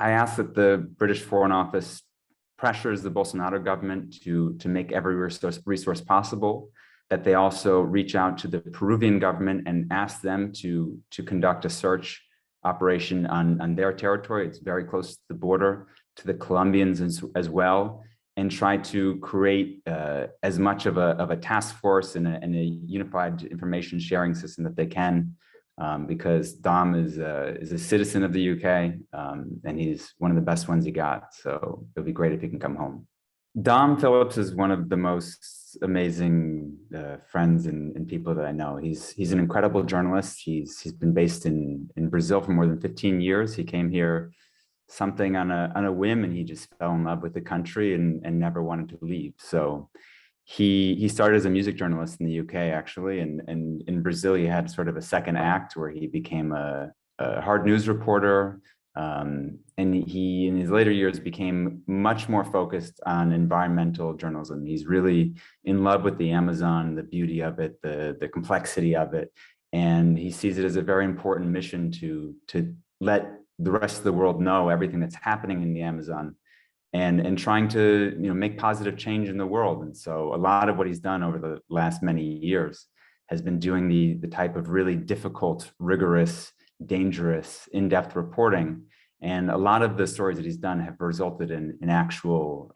I asked that the British Foreign Office pressures the Bolsonaro government to make every resource possible, that they also reach out to the Peruvian government and ask them to conduct a search operation on their territory. It's very close to the border, to the Colombians as well, and try to create as much of a task force and a unified information sharing system that they can, because Dom is a citizen of the UK, and he's one of the best ones he got. So it'll be great if he can come home. Dom Phillips is one of the most amazing friends and people that I know. He's an incredible journalist. He's been based in Brazil for more than 15 years. He came here something on a whim, and he just fell in love with the country and never wanted to leave. So he started as a music journalist in the UK, actually, and in Brazil he had sort of a second act where he became a hard news reporter, and he in his later years became much more focused on environmental journalism. He's really in love with the Amazon, the beauty of it, the complexity of it, and he sees it as a very important mission to let the rest of the world know everything that's happening in the Amazon, and trying to make positive change in the world. And so a lot of what he's done over the last many years has been doing the type of really difficult, rigorous, dangerous, in-depth reporting. And a lot of the stories that he's done have resulted in actual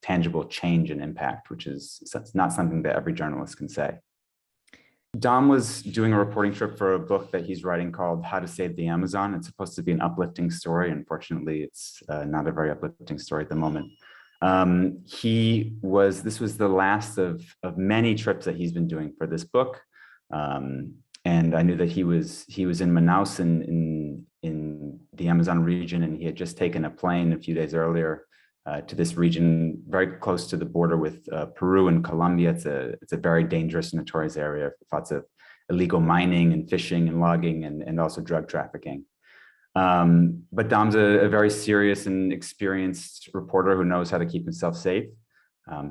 tangible change and impact, which is not something that every journalist can say. Dom was doing a reporting trip for a book that he's writing called How to Save the Amazon. It's supposed to be an uplifting story. Unfortunately, it's not a very uplifting story at the moment. This was the last of many trips that he's been doing for this book. And I knew that he was in Manaus in the Amazon region, and he had just taken a plane a few days earlier to this region very close to the border with Peru and Colombia. It's a very dangerous and notorious area, lots of illegal mining and fishing and logging and also drug trafficking. But Dom's a very serious and experienced reporter who knows how to keep himself safe.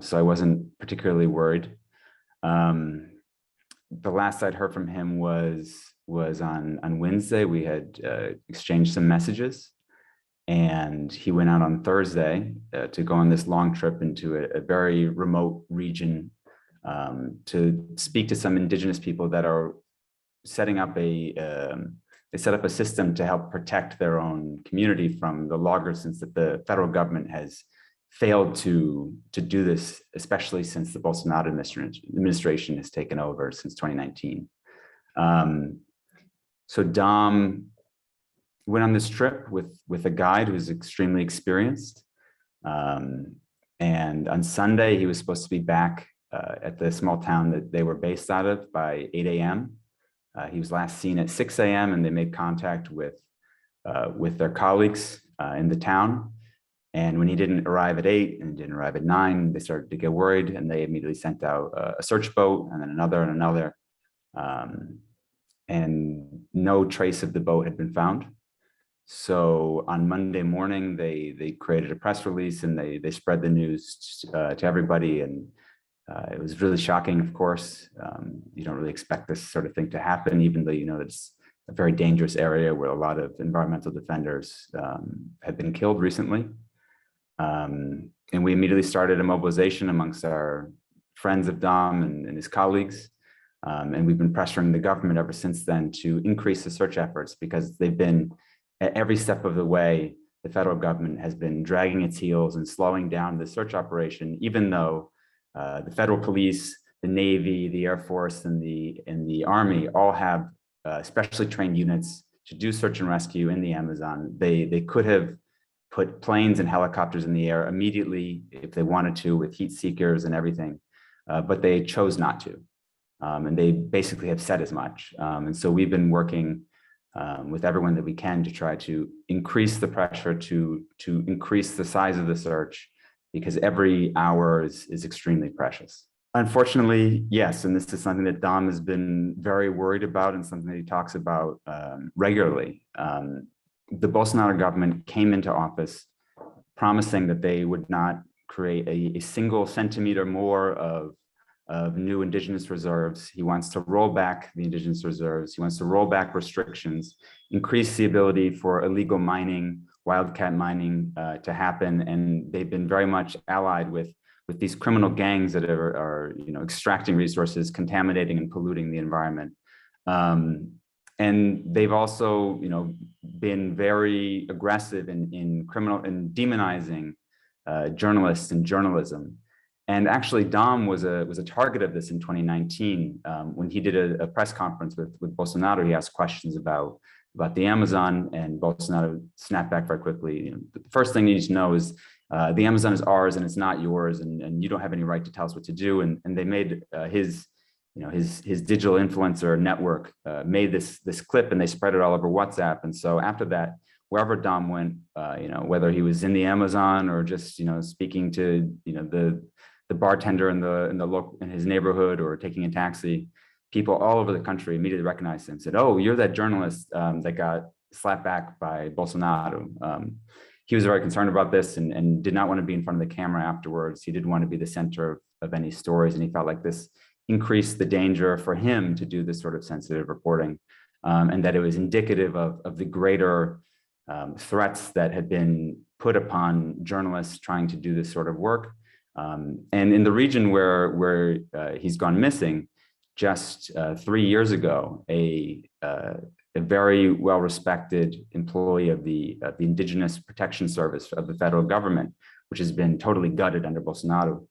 So I wasn't particularly worried. The last I'd heard from him was on Wednesday. We had exchanged some messages. And he went out on Thursday to go on this long trip into a very remote region to speak to some indigenous people that are setting up they set up a system to help protect their own community from the loggers, since that the federal government has failed to do this, especially since the Bolsonaro administration has taken over since 2019. So Dom went on this trip with a guide who's extremely experienced. And on Sunday, he was supposed to be back at the small town that they were based out of by 8 a.m. He was last seen at 6 a.m. and they made contact with their colleagues in the town. And when he didn't arrive at 8 and didn't arrive at 9, they started to get worried, and they immediately sent out a search boat, and then another and another. And no trace of the boat had been found. So on Monday morning, they created a press release and they spread the news to everybody. And it was really shocking, of course. You don't really expect this sort of thing to happen, even though it's a very dangerous area where a lot of environmental defenders have been killed recently. And we immediately started a mobilization amongst our friends of Dom and his colleagues. And we've been pressuring the government ever since then to increase the search efforts, because they've been, at every step of the way, the federal government has been dragging its heels and slowing down the search operation, even though the federal police, the Navy, the Air Force, and the Army all have specially trained units to do search and rescue in the Amazon. They could have put planes and helicopters in the air immediately if they wanted to, with heat seekers and everything, but they chose not to. And they basically have said as much. And so we've been working with everyone that we can to try to increase the pressure, to increase the size of the search, because every hour is extremely precious. Unfortunately, yes, and this is something that Dom has been very worried about and something that he talks about regularly. The Bolsonaro government came into office promising that they would not create a single centimeter more of new indigenous reserves. He wants to roll back the indigenous reserves. He wants to roll back restrictions, increase the ability for illegal mining wildcat mining to happen, and they've been very much allied with these criminal gangs that are extracting resources, contaminating and polluting the environment. And they've also been very aggressive in demonizing journalists and journalism. And actually, Dom was a target of this in 2019 when he did a press conference with Bolsonaro. He asked questions about the Amazon, and Bolsonaro snapped back very quickly. The first thing you need to know is the Amazon is ours and it's not yours, and you don't have any right to tell us what to do. And they made his digital influencer network made this clip, and they spread it all over WhatsApp. And so after that, wherever Dom went, whether he was in the Amazon or just speaking to the bartender in his neighborhood or taking a taxi, people all over the country immediately recognized him and said, "Oh, you're that journalist that got slapped back by Bolsonaro." He was very concerned about this and did not want to be in front of the camera afterwards. He didn't want to be the center of any stories, and he felt like this increased the danger for him to do this sort of sensitive reporting, and that it was indicative of the greater threats that had been put upon journalists trying to do this sort of work. And in the region where he's gone missing, just 3 years ago, a very well-respected employee of the Indigenous Protection Service of the federal government, which has been totally gutted under Bolsonaro,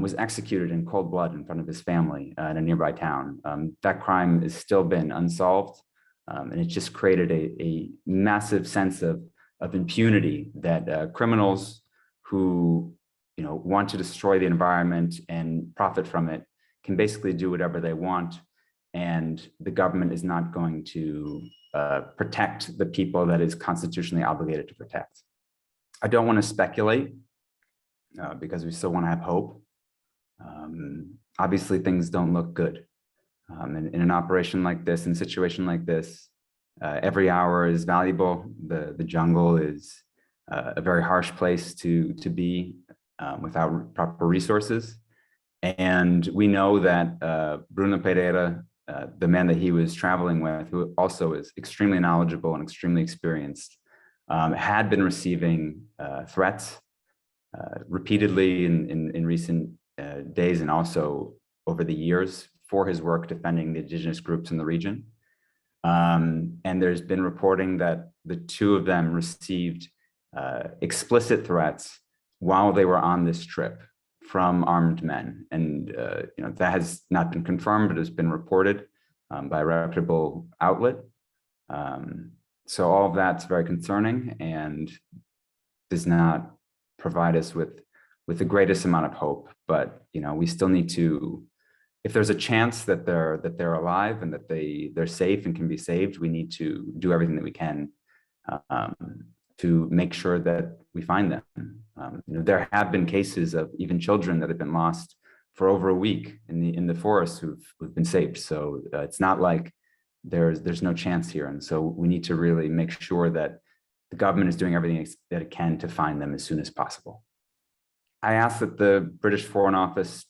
was executed in cold blood in front of his family in a nearby town. That crime has still been unsolved, and it just created a massive sense of impunity that criminals who want to destroy the environment and profit from it can basically do whatever they want, and the government is not going to protect the people that is constitutionally obligated to protect. I don't want to speculate because we still want to have hope. Obviously, things don't look good. In an operation like this, in a situation like this, every hour is valuable. The jungle is a very harsh place to be without proper resources. And we know that Bruno Pereira, the man that he was traveling with, who also is extremely knowledgeable and extremely experienced, had been receiving threats repeatedly in recent days and also over the years for his work defending the indigenous groups in the region. And there's been reporting that the two of them received explicit threats while they were on this trip from armed men. And that has not been confirmed, but has been reported by a reputable outlet. So all of that's very concerning and does not provide us with the greatest amount of hope. But we still need to, if there's a chance that they're alive and that they're safe and can be saved, we need to do everything that we can to make sure that we find them. There have been cases of even children that have been lost for over a week in the forest who've been saved. So it's not like there's no chance here. And so we need to really make sure that the government is doing everything that it can to find them as soon as possible. I ask that the British Foreign Office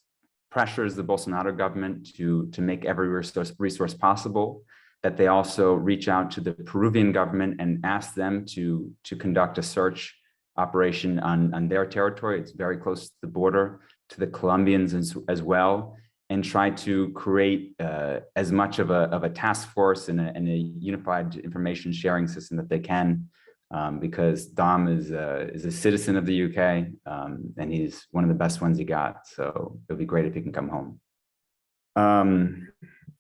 pressures the Bolsonaro government to make every resource possible, that they also reach out to the Peruvian government and ask them to conduct a search operation on their territory. It's very close to the border, to the Colombians as well, and try to create as much of a task force and a unified information sharing system that they can, because Dom is a citizen of the UK, and he's one of the best ones he got. So it would be great if he can come home.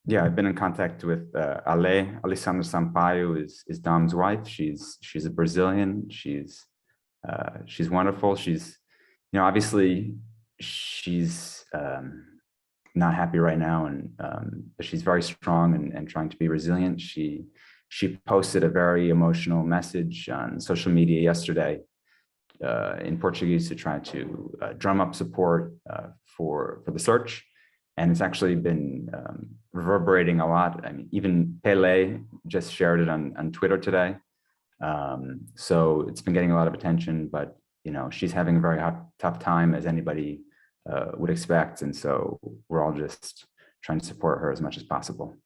Yeah, I've been in contact with Alessandra Sampaio is Dom's wife. She's a Brazilian. She's wonderful. She's, obviously she's not happy right now, but she's very strong and trying to be resilient. She posted a very emotional message on social media yesterday in Portuguese to try to drum up support for the search. And it's actually been reverberating a lot. I mean, even Pele just shared it on Twitter today. So it's been getting a lot of attention, but she's having a very tough time, as anybody would expect. And so we're all just trying to support her as much as possible.